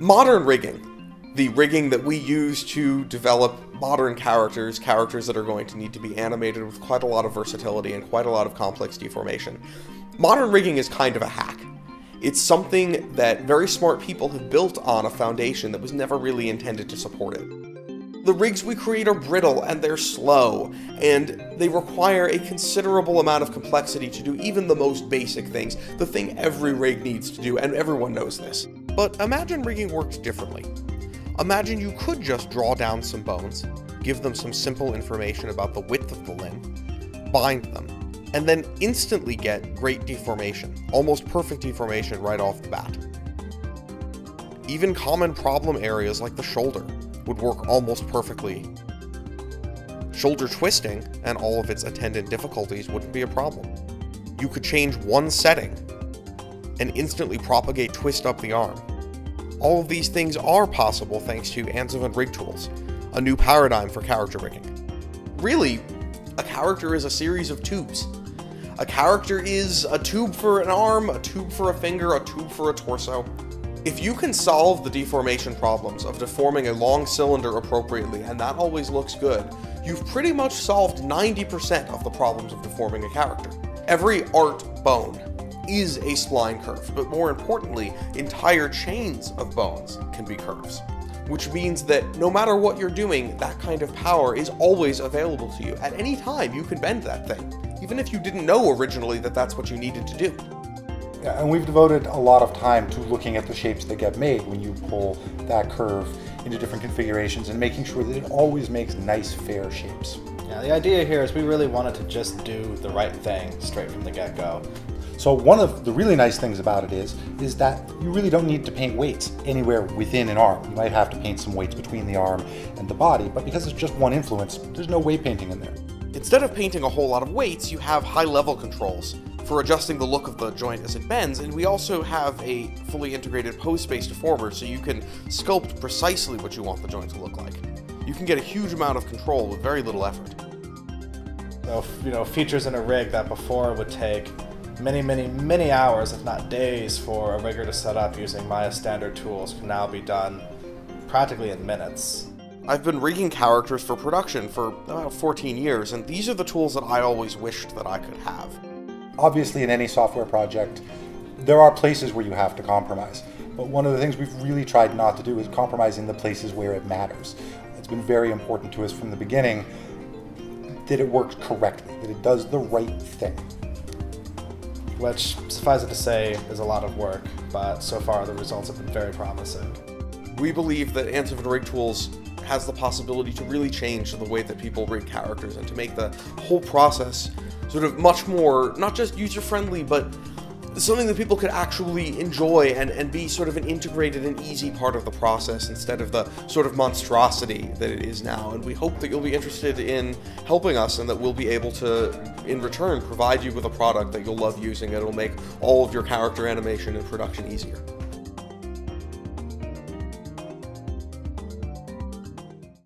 Modern rigging, the rigging that we use to develop modern characters that are going to need to be animated with quite a lot of versatility and quite a lot of complex deformation. Modern rigging is kind of a hack. It's something that very smart people have built on a foundation that was never really intended to support it. The rigs we create are brittle and they're slow, and they require a considerable amount of complexity to do even the most basic things, the thing every rig needs to do, and everyone knows this. But imagine rigging worked differently. Imagine you could just draw down some bones, give them some simple information about the width of the limb, bind them, and then instantly get great deformation, almost perfect deformation right off the bat. Even common problem areas like the shoulder would work almost perfectly. Shoulder twisting and all of its attendant difficulties wouldn't be a problem. You could change one setting and instantly propagate twist up the arm. All of these things are possible thanks to Ansivan Rig Tools, a new paradigm for character rigging. Really, a character is a series of tubes. A character is a tube for an arm, a tube for a finger, a tube for a torso. If you can solve the deformation problems of deforming a long cylinder appropriately, and that always looks good, you've pretty much solved 90% of the problems of deforming a character. Every art bone is a spline curve, but more importantly, entire chains of bones can be curves. Which means that no matter what you're doing, that kind of power is always available to you. At any time, you can bend that thing, even if you didn't know originally that that's what you needed to do. Yeah, and we've devoted a lot of time to looking at the shapes that get made when you pull that curve into different configurations and making sure that it always makes nice, fair shapes. Yeah, the idea here is we really wanted to just do the right thing straight from the get-go. So one of the really nice things about it is that you really don't need to paint weights anywhere within an arm. You might have to paint some weights between the arm and the body, but because it's just one influence, there's no weight painting in there. Instead of painting a whole lot of weights, you have high-level controls for adjusting the look of the joint as it bends, and we also have a fully integrated pose space deformer, so you can sculpt precisely what you want the joint to look like. You can get a huge amount of control with very little effort. So, features in a rig that before would take many hours, if not days, for a rigger to set up using Maya standard tools can now be done practically in minutes. I've been rigging characters for production for about 14 years, and these are the tools that I always wished that I could have. Obviously, in any software project, there are places where you have to compromise. But one of the things we've really tried not to do is compromise in the places where it matters. It's been very important to us from the beginning that it works correctly, that it does the right thing. Which, suffice it to say, is a lot of work, but so far the results have been very promising. We believe that Ansivan Rig Tools has the possibility to really change the way that people rig characters and to make the whole process sort of much more, not just user-friendly, but something that people could actually enjoy and be sort of an integrated and easy part of the process instead of the sort of monstrosity that it is now. And we hope that you'll be interested in helping us and that we'll be able to, in return, provide you with a product that you'll love using. It'll make all of your character animation and production easier.